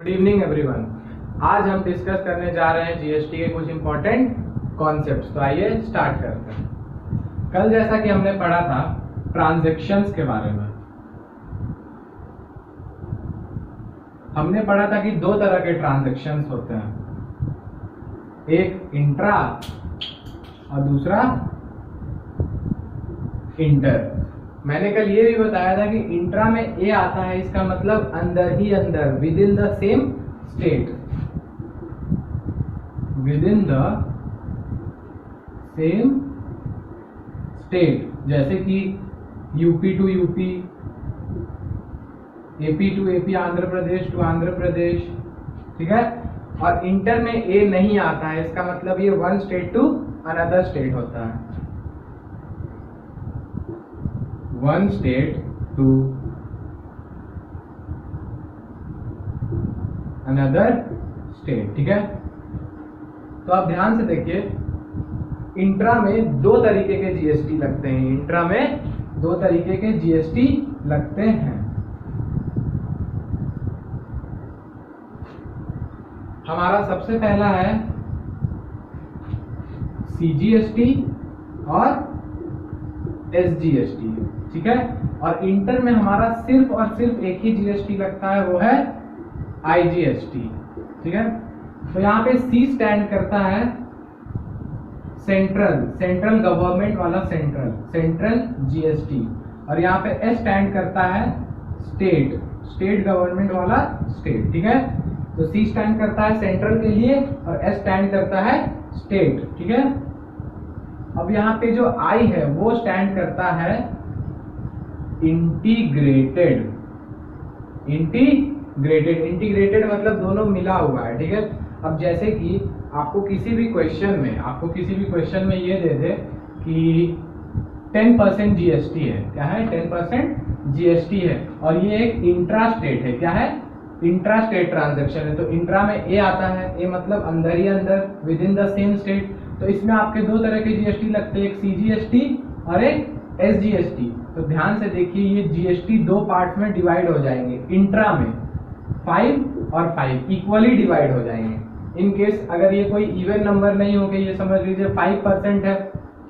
Good evening everyone. आज हम discuss करने जा रहे हैं जीएसटी के कुछ इंपॉर्टेंट कॉन्सेप्ट्स। तो आइए स्टार्ट करते हैं। कल जैसा कि हमने पढ़ा था ट्रांजैक्शंस के बारे में, हमने पढ़ा था कि दो तरह के ट्रांजैक्शंस होते हैं, एक इंट्रा और दूसरा इंटर। मैंने कल ये भी बताया था कि इंट्रा में ए आता है, इसका मतलब अंदर ही अंदर, within the same state, within the same state, जैसे कि UP to UP, AP to AP, Andhra Pradesh to Andhra Pradesh, ठीक है। और इंटर में ए नहीं आता है, इसका मतलब ये one state to another state होता है, one state to another state, ठीक है। तो आप ध्यान से देखिए, इंट्रा में दो तरीके के जीएसटी लगते हैं, इंट्रा में दो तरीके के जीएसटी लगते हैं। हमारा सबसे पहला है सीजीएसटी और एसजीएसटी, ठीक है। और इंटर में हमारा सिर्फ और सिर्फ एक ही जीएसटी लगता है, वो है आईजीएसटी, ठीक है। तो यहाँ पे सी स्टैंड करता है सेंट्रल गवर्नमेंट वाला सेंट्रल जीएसटी, और यहाँ पे एस स्टैंड करता है स्टेट गवर्नमेंट वाला स्टेट, ठीक है। तो सी स्टैंड करता है सेंट्रल के लिए और एस स्टैंड करता है स्टेट, ठीक है। अब यहाँ पे जो आई है वो स्टैंड करता है इंटीग्रेटेड मतलब दोनों मिला हुआ है, ठीक है। अब जैसे कि आपको किसी भी क्वेश्चन में ये दे दे कि 10% जीएसटी है, क्या है, 10% जीएसटी है, और ये एक इंट्रा स्टेट है, क्या है, इंट्रा स्टेट ट्रांजैक्शन है। तो इंट्रा में ए आता है, ए मतलब अंदर ही अंदर, within the same state. तो इसमें आपके दो तरह के जीएसटी लगते हैं, एक सीजीएसटी और एक एसजीएसटी। तो ध्यान से देखिए, ये जीएसटी दो पार्ट में डिवाइड हो जाएंगे, इंट्रा में 5 और 5 इक्वली डिवाइड हो जाएंगे। इन केस अगर ये कोई इवन नंबर नहीं हो गई, ये समझ लीजिए 5% है,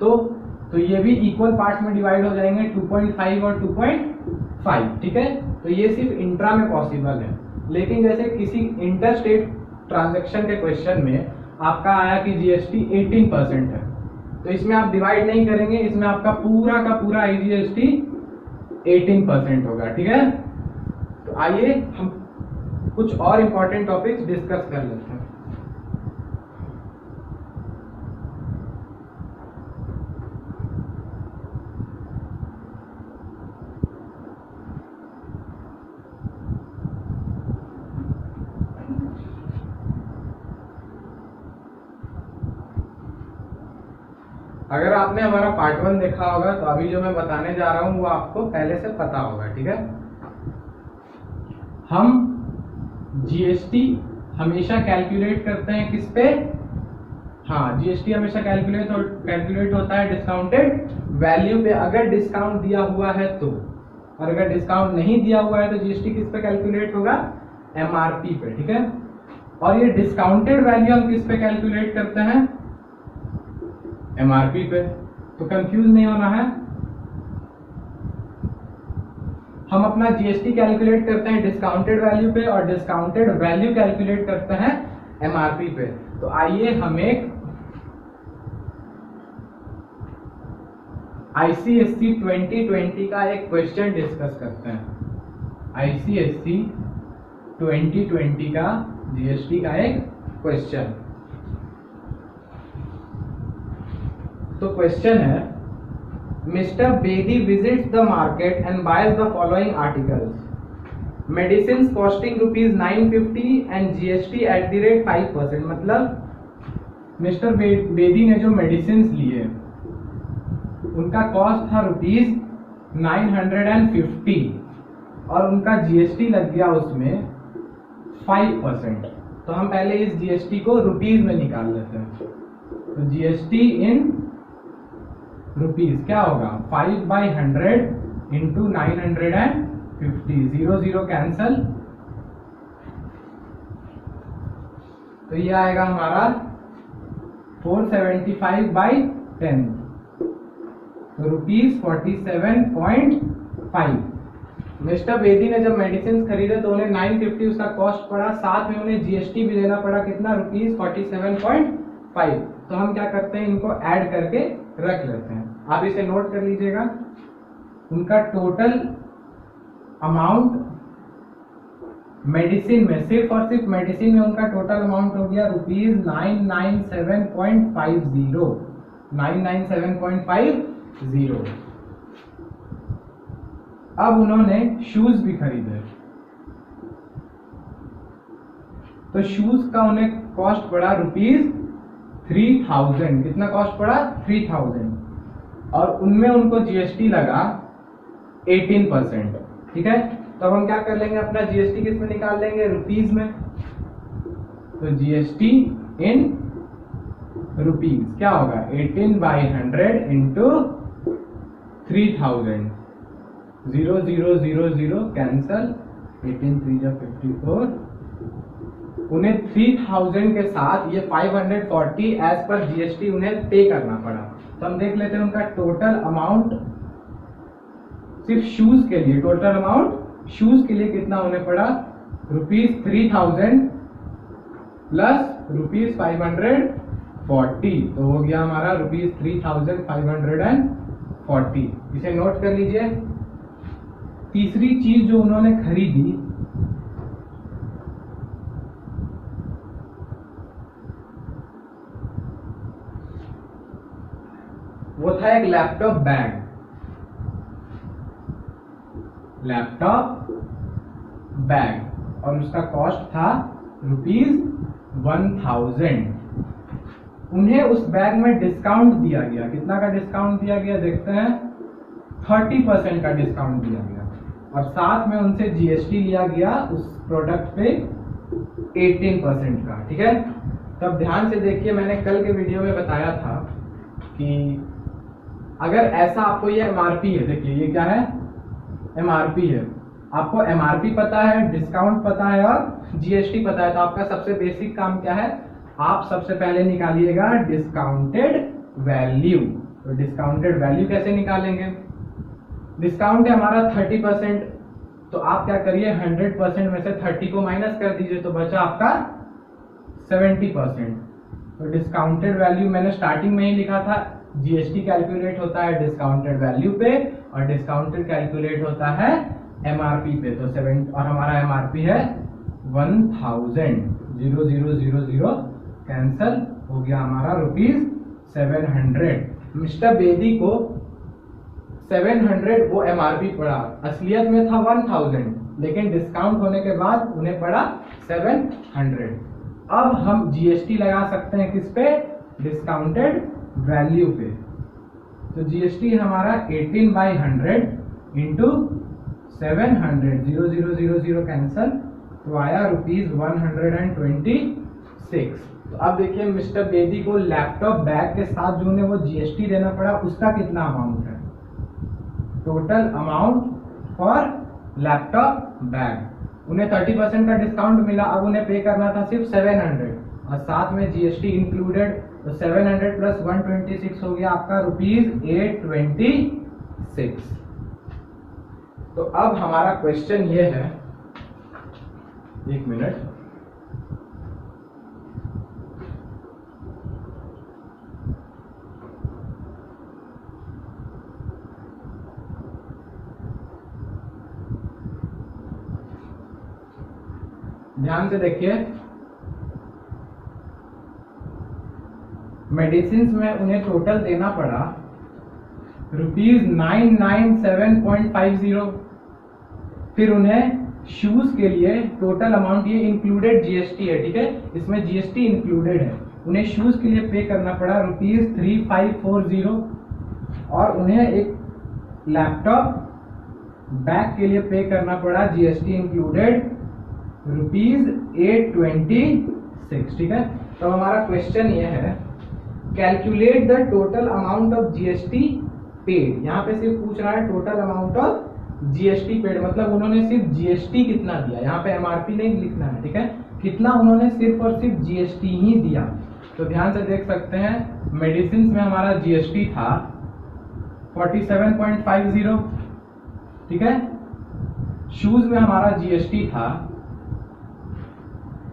तो ये भी इक्वल पार्ट में डिवाइड हो जाएंगे, 2.5 और 2.5, ठीक है। तो ये सिर्फ इंट्रा में पॉसिबल है। लेकिन जैसे किसी इंटर स्टेट ट्रांजैक्शन के क्वेश्चन में आपका आया कि जीएसटी 18% है, तो इसमें आप डिवाइड नहीं करेंगे, इसमें आपका पूरा का पूरा आईजीएसटी 18% होगा, ठीक है। तो आइए हम कुछ और इंपॉर्टेंट टॉपिक्स डिस्कस कर लेते हैं। अगर आपने हमारा पार्ट 1 देखा होगा तो अभी जो मैं बताने जा रहा हूं वो आपको पहले से पता होगा, ठीक है। हम जीएसटी हमेशा कैलकुलेट करते हैं किस पे, हाँ, जीएसटी हमेशा कैलकुलेट होता है डिस्काउंटेड वैल्यू पे, अगर डिस्काउंट दिया हुआ है तो, और अगर डिस्काउंट नहीं दिया हुआ है तो जीएसटी किस पे कैलकुलेट होगा, एमआरपी पे, ठीक है। और ये डिस्काउंटेड वैल्यू हम किस पे कैलकुलेट करते हैं, एमआरपी पे। तो कंफ्यूज नहीं होना है, हम अपना जीएसटी कैलकुलेट करते हैं डिस्काउंटेड वैल्यू पे और डिस्काउंटेड वैल्यू कैलकुलेट करते हैं एमआरपी पे। तो आइए हम एक आईसीएससी 2020 का एक क्वेश्चन डिस्कस करते हैं। आईसीएससी 2020 का जीएसटी का एक क्वेश्चन। तो क्वेश्चन है, mister Bedi visits the market and boys the following articles, medicine costing ₹950 and GST at the rate 5%। मतलब मिस्टर बेदी ने जो मेडिसिन लिए उनका कॉस्ट था ₹950 और उनका जीएसटी लग गया उसमें 5%। तो हम पहले इस जीएसटी को रुपीज में निकाल लेते हैं। तो जीएसटी इन रुपीज क्या होगा, 5/100 इंटू 950, 0 0 कैंसल, तो ये आएगा हमारा 475/10, तो ₹47.5। मिस्टर बेदी ने जब मेडिसिन खरीदे तो उन्हें 950 उसका कॉस्ट पड़ा, साथ में उन्हें जीएसटी भी देना पड़ा, कितना, ₹47.5। तो हम क्या करते हैं, इनको ऐड करके रख लेते हैं। आप इसे नोट कर लीजिएगा। उनका टोटल अमाउंट मेडिसिन में, सिर्फ और सिर्फ मेडिसिन में उनका टोटल अमाउंट हो गया ₹997.50, 997.50। अब उन्होंने शूज भी खरीदे, तो शूज का उन्हें कॉस्ट पड़ा ₹3000। कितना कॉस्ट पड़ा, 3000, और उनमें उनको जीएसटी लगा 18%। ठीक है, तो हम क्या कर लेंगे, अपना जीएसटी किस में निकाल लेंगे, रुपीज में। तो जीएसटी इन रुपीज क्या होगा, 18/100 इंटू 3000, 0 0 0 0 कैंसल, 18 3 54। उन्हें 3000 के साथ ये 540 एज पर जीएसटी उन्हें पे करना पड़ा। तो हम देख लेते हैं उनका टोटल अमाउंट सिर्फ शूज के लिए, टोटल अमाउंट शूज के लिए कितना होने पड़ा, ₹3000 प्लस ₹540, तो हो गया हमारा ₹3540। इसे नोट कर लीजिए। तीसरी चीज जो उन्होंने खरीदी वो था एक लैपटॉप बैग, और उसका कॉस्ट था ₹1000। उन्हें उस बैग में डिस्काउंट दिया गया, कितना का डिस्काउंट दिया गया देखते हैं, 30% का डिस्काउंट दिया गया, और साथ में उनसे जीएसटी लिया गया उस प्रोडक्ट पे 18% का। ठीक है, तब ध्यान से देखिए, मैंने कल के वीडियो में बताया था कि अगर ऐसा आपको ये एमआरपी है, देखिए ये क्या है, एमआरपी है, आपको एमआरपी पता है, डिस्काउंट पता है और जीएसटी पता है, तो आपका सबसे बेसिक काम क्या है, आप सबसे पहले निकालिएगा डिस्काउंटेड वैल्यू। तो डिस्काउंटेड वैल्यू कैसे निकालेंगे, डिस्काउंट है हमारा 30%, तो आप क्या करिए 100% में से 30 को माइनस कर दीजिए, तो बचा आपका 70%। तो डिस्काउंटेड वैल्यू मैंने स्टार्टिंग में ही लिखा था, जीएसटी कैलकुलेट होता है डिस्काउंटेड वैल्यू पे और डिस्काउंटेड कैलकुलेट होता है एमआरपी पे। तो 7 और हमारा एमआरपी है 1000, 0 0 0 0 कैंसल, हो गया हमारा ₹700। मिस्टर बेदी को 700 वो एमआरपी पड़ा, असलियत में था 1000, लेकिन डिस्काउंट होने के बाद उन्हें पड़ा 700। अब हम जीएसटी लगा सकते हैं किस पे, डिस्काउंटेड वैल्यू पे। तो जीएसटी हमारा 18/100 इंटू 700, 0 0 0 0 कैंसल, तो आया ₹126। तो अब देखिए मिस्टर बेदी को लैपटॉप बैग के साथ जो उन्हें वो जीएसटी देना पड़ा, उसका कितना अमाउंट है, total amount for laptop bag. उन्हें 30% का डिस्काउंट मिला, अब उन्हें पे करना था सिर्फ 700 और साथ में जीएसटी इंक्लूडेड, तो 700 प्लस 126 हो गया आपका ₹826। तो अब हमारा क्वेश्चन ये है, एक मिनट, ध्यान से देखिए, मेडिसिन में उन्हें टोटल देना पड़ा ₹997.50। फिर उन्हें शूज के लिए टोटल अमाउंट, ये इंक्लूडेड जीएसटी है, ठीक है, इसमें जीएसटी इंक्लूडेड है, उन्हें शूज के लिए पे करना पड़ा ₹3540 और उन्हें एक लैपटॉप बैग के लिए पे करना पड़ा जीएसटी इंक्लूडेड ₹826। ठीक है, तो हमारा क्वेश्चन ये है, calculate the total amount of GST paid. यहाँ पे सिर्फ पूछ रहा है total amount of GST paid, मतलब उन्होंने सिर्फ जीएसटी कितना दिया, यहाँ पे एमआरपी नहीं लिखना है। ठीक है, कितना उन्होंने सिर्फ और सिर्फ जीएसटी ही दिया। तो ध्यान से देख सकते हैं, मेडिसिन में हमारा जीएसटी था 47.50, ठीक है। शूज में हमारा जीएसटी था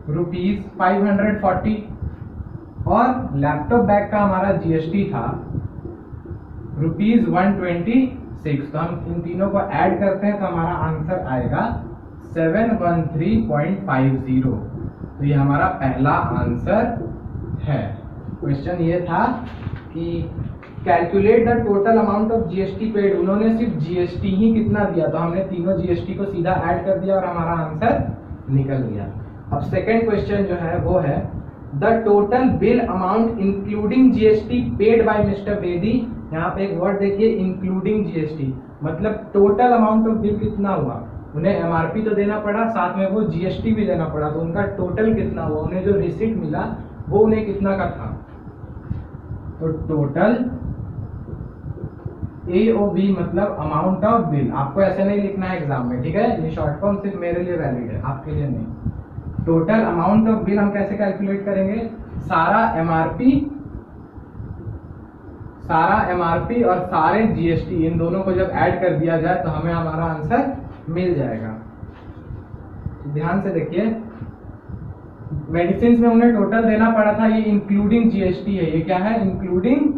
₹540 और लैपटॉप बैग का हमारा जीएसटी था ₹126। तो हम इन तीनों को ऐड करते हैं तो हमारा आंसर आएगा 713.50। तो ये हमारा पहला आंसर है। क्वेश्चन ये था कि calculate the total amount of GST paid. उन्होंने सिर्फ जीएसटी ही कितना दिया, तो हमने तीनों जीएसटी को सीधा ऐड कर दिया और हमारा आंसर निकल गया। अब सेकेंड क्वेश्चन जो है वो है the total bill amount including GST paid by mister Bedi. यहाँ पे एक वर्ड देखिए, इंक्लूडिंग जीएसटी, मतलब टोटल अमाउंट ऑफ बिल कितना हुआ। उन्हें एमआरपी तो देना पड़ा, साथ में वो जीएसटी भी देना पड़ा, तो उनका टोटल कितना हुआ, उन्हें जो रिसीट मिला वो उन्हें कितना का था। तो टोटल AOB मतलब अमाउंट ऑफ बिल। आपको ऐसे नहीं लिखना है एग्जाम में, ठीक है। ये शॉर्ट फॉर्म सिर्फ मेरे लिए वैलिड है, आपके लिए नहीं। टोटल अमाउंट ऑफ बिल हम कैसे कैलकुलेट करेंगे, सारा एमआरपी और सारे जीएसटी, इन दोनों को जब ऐड कर दिया जाए तो हमें हमारा आंसर मिल जाएगा। ध्यान से देखिए, मेडिसिन में उन्हें टोटल देना पड़ा था, ये इंक्लूडिंग जीएसटी है। ये क्या है, इंक्लूडिंग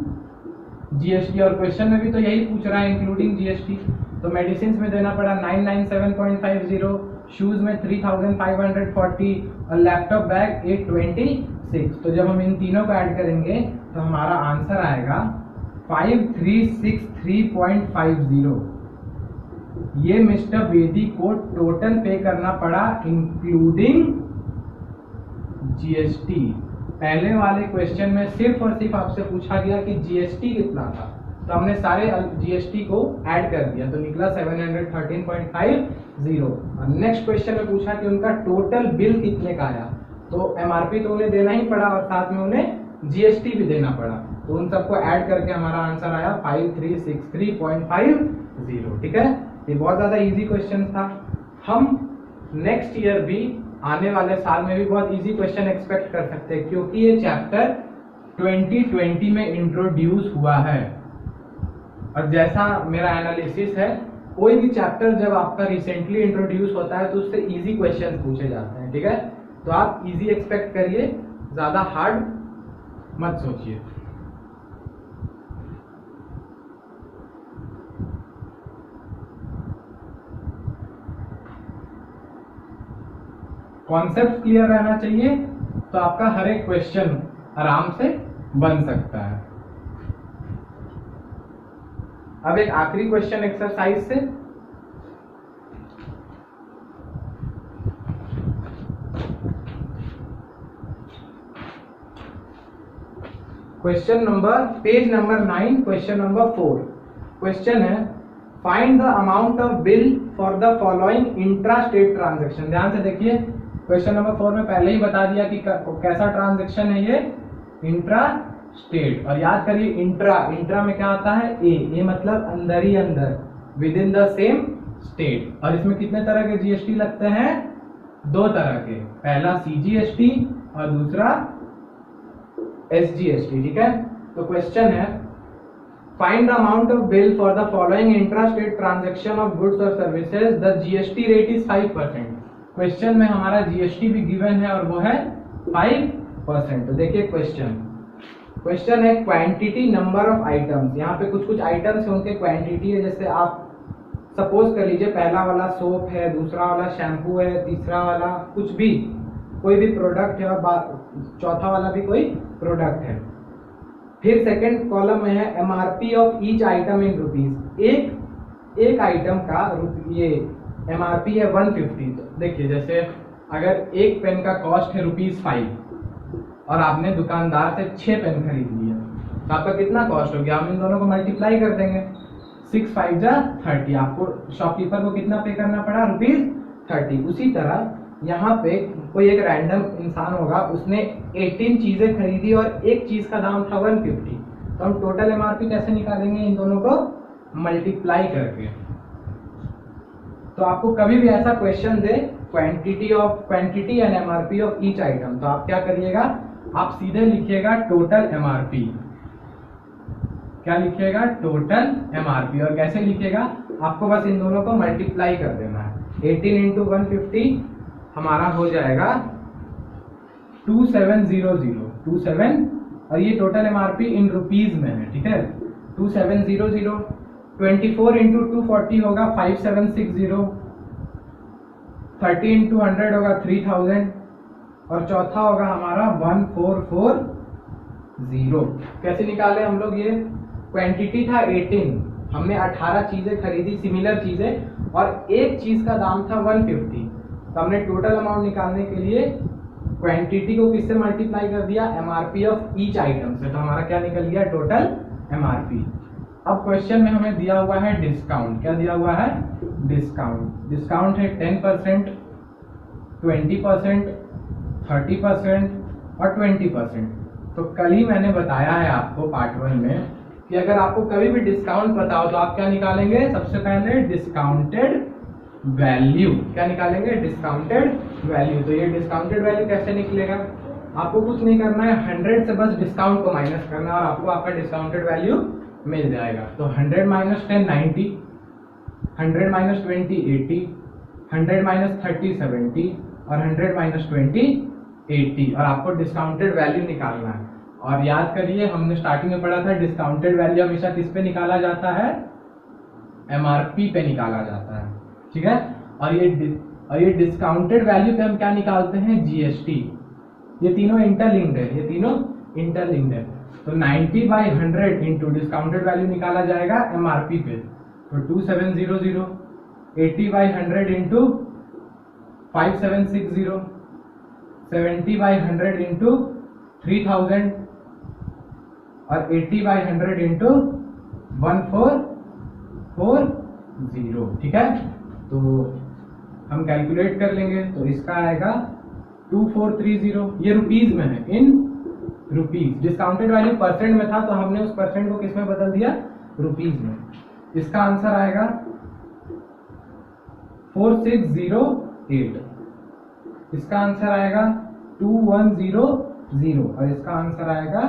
जीएसटी, और क्वेश्चन में भी तो यही पूछ रहा है, इंक्लूडिंग जीएसटी। तो मेडिसिन में देना पड़ा 997.50, शूज में 3540 और लैपटॉप बैग 826। तो जब हम इन तीनों को ऐड करेंगे तो हमारा आंसर आएगा 5363.50। ये मिस्टर बेदी को टोटल पे करना पड़ा इंक्लूडिंग जीएसटी। पहले वाले क्वेश्चन में सिर्फ और सिर्फ आपसे पूछा गया कि जीएसटी कितना था, तो हमने सारे जीएसटी को ऐड कर दिया तो निकला 713.50। और नेक्स्ट क्वेश्चन में पूछा कि उनका टोटल बिल कितने का आया, तो एमआरपी तो उन्हें देना ही पड़ा और साथ में उन्हें जीएसटी भी देना पड़ा, तो उन सबको ऐड करके हमारा आंसर आया 5363.50। ठीक है, ये बहुत ज्यादा इजी क्वेश्चन था। हम नेक्स्ट ईयर भी, आने वाले साल में भी बहुत इजी क्वेश्चन एक्सपेक्ट कर सकते हैं, क्योंकि ये चैप्टर 2020 में इंट्रोड्यूस हुआ है। और जैसा मेरा एनालिसिस है, कोई भी चैप्टर जब आपका रिसेंटली इंट्रोड्यूस होता है तो उससे इजी क्वेश्चन पूछे जाते हैं। ठीक है, तो आप इजी एक्सपेक्ट करिए, ज्यादा हार्ड मत सोचिए। कॉन्सेप्ट क्लियर रहना चाहिए, तो आपका हर एक क्वेश्चन आराम से बन सकता है। अब एक आखिरी क्वेश्चन एक्सरसाइज से, question number, page number 9, question number 4। Question है find the amount of bill for the following intra state transaction. ध्यान से देखिए, क्वेश्चन नंबर 4 में पहले ही बता दिया कि कैसा ट्रांजेक्शन है ये, इंट्रा स्टेट। और याद करिए इंट्रा में क्या आता है, ए मतलब अंदर ही अंदर, within the same state. और इसमें कितने तरह के जीएसटी लगते हैं, 2 तरह के, पहला सीजीएसटी और दूसरा एसजीएसटी। ठीक है, तो क्वेश्चन है find the amount of bill for the following intra state transaction of goods और services, the GST rate is 5%। Question में हमारा जीएसटी भी गिवन है और वो है 5%। तो देखिए क्वेश्चन है क्वांटिटी नंबर ऑफ आइटम्स। यहाँ पे कुछ आइटम्स है, उनके क्वांटिटी है। जैसे आप सपोज कर लीजिए पहला वाला सोप है, दूसरा वाला शैम्पू है, तीसरा वाला कुछ भी, कोई भी प्रोडक्ट है, और चौथा वाला भी कोई प्रोडक्ट है। फिर सेकंड कॉलम में है MRP of each item in rupees. एक आइटम का ये एमआरपी है 150। तो देखिए, जैसे अगर एक पेन का कॉस्ट है ₹5 और आपने दुकानदार से 6 पेन खरीद लिया, तो आपका कितना कॉस्ट हो गया, हम इन दोनों को मल्टीप्लाई कर देंगे, 6 5 जा 30। आपको शॉपकीपर को कितना पे करना पड़ा, ₹30। उसी तरह यहाँ पे कोई एक रैंडम इंसान होगा, उसने 18 चीजें खरीदी और एक चीज का दाम था 150। तो हम टोटल एमआरपी कैसे निकालेंगे, इन दोनों को मल्टीप्लाई करके। तो आपको कभी भी ऐसा question they quantity and MRP of each item. तो आप क्या करिएगा, आप सीधे लिखिएगा टोटल एमआरपी। क्या लिखिएगा, टोटल एमआरपी। और कैसे लिखिएगा, आपको बस इन दोनों को मल्टीप्लाई कर देना है। 18 इंटू 150 हमारा हो जाएगा 2700 और ये टोटल एमआरपी इन रुपीज में है, ठीक है। 2700 24 इंटू 240 होगा 5760, 30 इंटू 100 होगा 3000 और चौथा होगा हमारा 1440। कैसे निकाले हम लोग, ये क्वांटिटी था 18, हमने 18 चीजें खरीदी सिमिलर चीजें और एक चीज का दाम था 150। तो हमने टोटल अमाउंट निकालने के लिए क्वांटिटी को किससे मल्टीप्लाई कर दिया, एमआरपी ऑफ ईच आइटम से। तो हमारा क्या निकल गया, टोटल एमआरपी। अब क्वेश्चन में हमें दिया हुआ है डिस्काउंट। क्या दिया हुआ है, डिस्काउंट। डिस्काउंट है 10%, 20%, 30% और 20%। तो कल ही मैंने बताया है आपको पार्ट 1 में कि अगर आपको कभी भी डिस्काउंट पता हो तो आप क्या निकालेंगे, सबसे पहले डिस्काउंटेड वैल्यू। क्या निकालेंगे, डिस्काउंटेड वैल्यू। तो ये डिस्काउंटेड वैल्यू कैसे निकलेगा, आपको कुछ नहीं करना है, 100 से बस डिस्काउंट को माइनस करना है और आपको आपका डिस्काउंटेड वैल्यू मिल जाएगा। तो 100 माइनस 10 90, 100 माइनस 20 80, 100 माइनस 30 70 और 100 माइनस 20 80 और आपको डिस्काउंटेड वैल्यू निकालना है। और याद करिए हमने स्टार्टिंग में पढ़ा था डिस्काउंटेड वैल्यू हमेशा किस पे निकाला जाता है, एमआरपी पे निकाला जाता है, ठीक है। और ये डिस्काउंटेड वैल्यू पे हम क्या निकालते हैं, जीएसटी। ये तीनों इंटरलिंक्ड है, ये तीनों इंटरलिंक्ड है। तो 90/100 इंटू डिस्काउंटेड वैल्यू निकाला जाएगा एमआरपी पे, तो 2700, 80/100 इंटू 5760, 70/100 इंटू 3000 और 80/100 इंटू 1440, ठीक है। तो हम कैलकुलेट कर लेंगे, तो इसका आएगा 2430। ये रुपीज में है, in rupees. Discounted value percent में था तो हमने उस परसेंट को किस में बदल दिया, रुपीज में। इसका आंसर आएगा 4608। इसका आंसर आएगा 2100 और इसका आंसर आएगा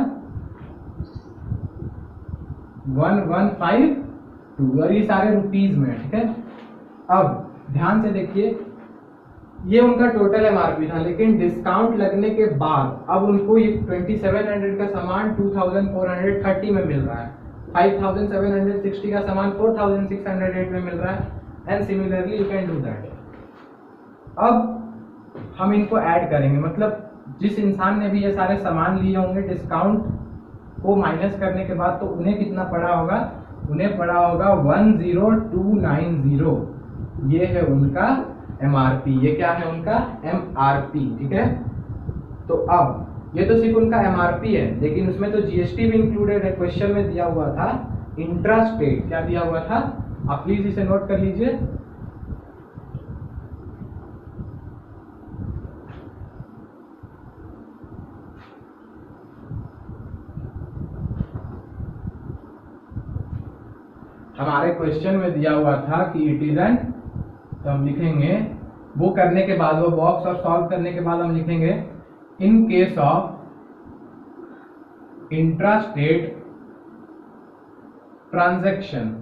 1152 और ये सारे रुपीज में, ठीक है। अब ध्यान से देखिए, ये उनका टोटल एमआरपी था, लेकिन डिस्काउंट लगने के बाद अब उनको ये 2700 का सामान 2430 में मिल रहा है, 5760 का सामान 4608 में मिल रहा है and similarly you can do that. अब हम इनको ऐड करेंगे, मतलब जिस इंसान ने भी ये सारे सामान लिए होंगे डिस्काउंट को माइनस करने के बाद तो उन्हें कितना पड़ा होगा, उन्हें पड़ा होगा 10290। ये है उनका एमआरपी, ये क्या है उनका एमआरपी, ठीक है। तो अब ये तो सिर्फ उनका एमआरपी है, लेकिन उसमें तो जीएसटी भी इंक्लूडेड है। क्वेश्चन में दिया हुआ था इंट्रा स्टेट, क्या दिया हुआ था, आप प्लीज इसे नोट कर लीजिए। हमारे क्वेश्चन में दिया हुआ था कि इट इज एन, तो हम लिखेंगे वो करने के बाद, वो बॉक्स और सॉल्व करने के बाद हम लिखेंगे in case of intra state transaction.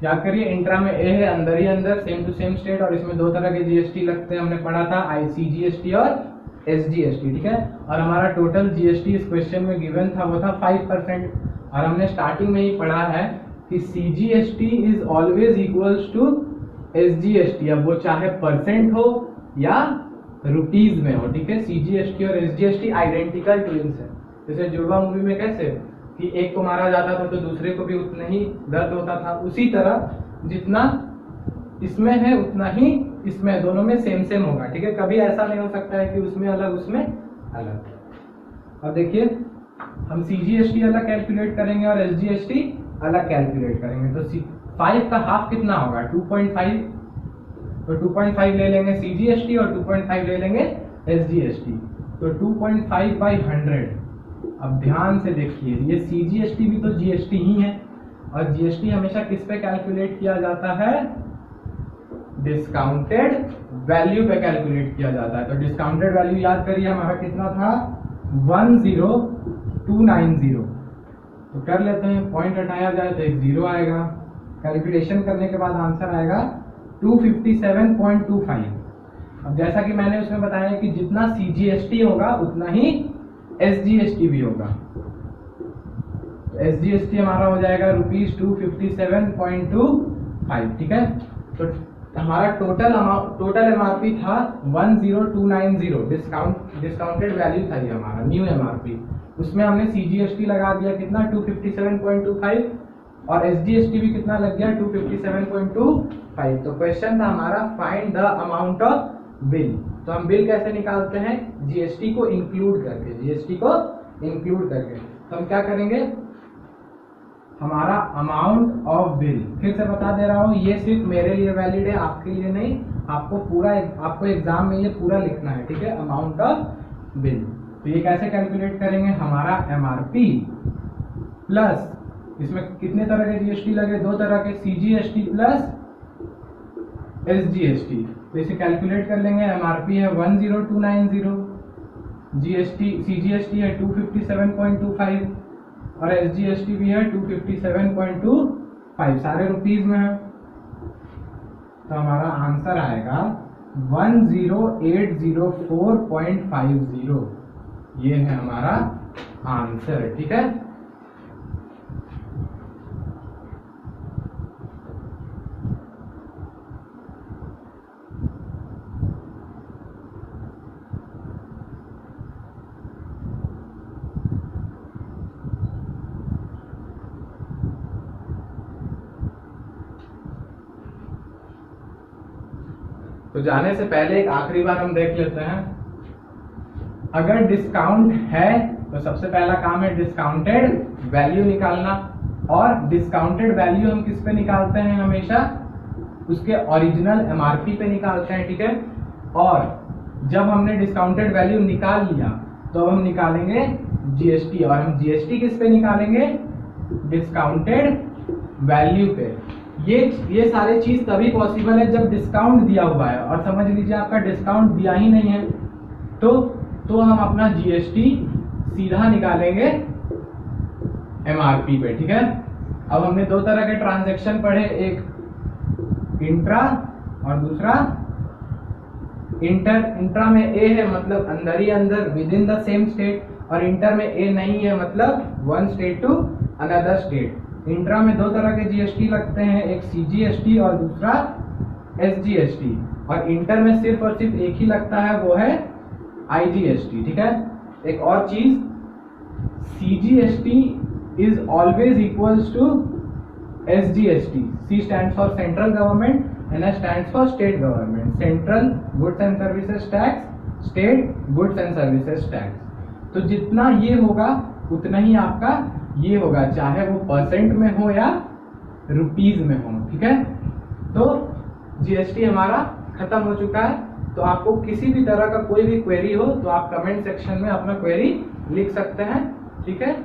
याद करिए इंट्रा में ए है, अंदर ही अंदर सेम टू सेम स्टेट, और इसमें दो तरह के जीएसटी लगते हैं, हमने पढ़ा था आईसीजीएसटी और एसजीएसटी, ठीक है। और हमारा टोटल जीएसटी इस क्वेश्चन में गिवन था वो था 5%, और हमने स्टार्टिंग में ही पढ़ा है कि CGST is always equals to SGST, अब वो चाहे परसेंट हो या रुपीज में हो, ठीक है। सीजीएसटी और एसजीएसटी आइडेंटिकल ट्विंस है। जैसे जुड़वा मूवी में कैसे कि एक को मारा जाता था तो दूसरे को भी उतना ही दर्द होता था, उसी तरह जितना इसमें है उतना ही इसमें, दोनों में सेम सेम होगा, ठीक है। कभी ऐसा नहीं हो सकता है कि उसमें अलग उसमें अलग। अब देखिए हम सीजीएसटी अलग कैलकुलेट करेंगे और एसजीएसटी अलग कैलकुलेट करेंगे। तो 5 का हाफ कितना होगा 2.5, तो 2.5 ले लेंगे सीजीएसटी और 2.5 ले लेंगे एसजीएसटी, तो 2.5/100। अब ध्यान से देखिए, ये सीजीएसटी भी तो जीएसटी ही है, और जीएसटी हमेशा किस पे कैलकुलेट किया जाता है, डिस्काउंटेड वैल्यू पे कैलकुलेट किया जाता है। तो डिस्काउंटेड वैल्यू याद करिए हमारा कितना था 10290। तो कर लेते हैं, पॉइंट हटाया जाए तो एक जीरो आएगा, कैलकुलेशन करने के बाद आंसर आएगा 257.25। अब जैसा कि मैंने उसमें बताया कि जितना CGST होगा उतना ही SGST भी होगा। SGST हमारा हो जाएगा ₹257.25, ठीक है। तो हमारा टोटल MRP था 10290, डिस्काउंटेड वैल्यू था ये हमारा न्यू MRP। उसमें हमने CGST लगा दिया कितना 257.25 और SGST भी कितना लग गया 257.25। तो क्वेश्चन था हमारा find the amount of bill. तो हम बिल कैसे निकालते हैं, GST को इंक्लूड करके, तो हम क्या करेंगे, हमारा अमाउंट ऑफ बिल, फिर से बता दे रहा हूं ये सिर्फ मेरे लिए वैलिड है, आपके लिए नहीं। आपको एग्जाम में ये पूरा लिखना है, ठीक है, अमाउंट ऑफ बिल। तो ये कैसे कैलकुलेट करेंगे, हमारा MRP प्लस इसमें कितने तरह के GST लगे, दो तरह के, CGST प्लस SGST। तो इसे कैलकुलेट कर लेंगे, MRP है 10290, CGST है 257.25 और SGST भी है 257.25, सारे रुपीज में है। तो हमारा आंसर आएगा 10804.50। ये है हमारा आंसर, ठीक है। तो जाने से पहले एक आखिरी बार हम देख लेते हैं, अगर डिस्काउंट है तो सबसे पहला काम है डिस्काउंटेड वैल्यू निकालना। और डिस्काउंटेड वैल्यू हम किस पे निकालते हैं, हमेशा उसके ओरिजिनल MRP पे निकालते हैं, ठीक है। और जब हमने डिस्काउंटेड वैल्यू निकाल लिया तो हम निकालेंगे GST, और हम GST किस पे निकालेंगे, डिस्काउंटेड वैल्यू पे। ये सारे चीज तभी पॉसिबल है जब डिस्काउंट दिया हुआ है, और समझ लीजिए आपका डिस्काउंट दिया ही नहीं है तो हम अपना GST सीधा निकालेंगे MRP पे, ठीक है। अब हमने दो तरह के ट्रांजैक्शन पढ़े, एक इंट्रा और दूसरा इंटर। इंट्रा में A है मतलब अंदर ही अंदर, within the same state, और इंटर में A नहीं है मतलब one state to another state. Intra में दो तरह के GST लगते हैं, एक CGST और दूसरा SGST, और इंटर में सिर्फ और सिर्फ एक ही लगता है, वो है IGST, ठीक है। एक और चीज, CGST is always equals to SGST। C stands for central government and S stands for state government. Central goods and services tax, state goods and services tax. तो जितना ये होगा उतना ही आपका ये होगा, चाहे वो परसेंट में हो या रुपीज में हो, ठीक है। तो GST हमारा खत्म हो चुका है। तो आपको किसी भी तरह का कोई भी क्वेरी हो तो आप कमेंट सेक्शन में अपना क्वेरी लिख सकते हैं, ठीक है।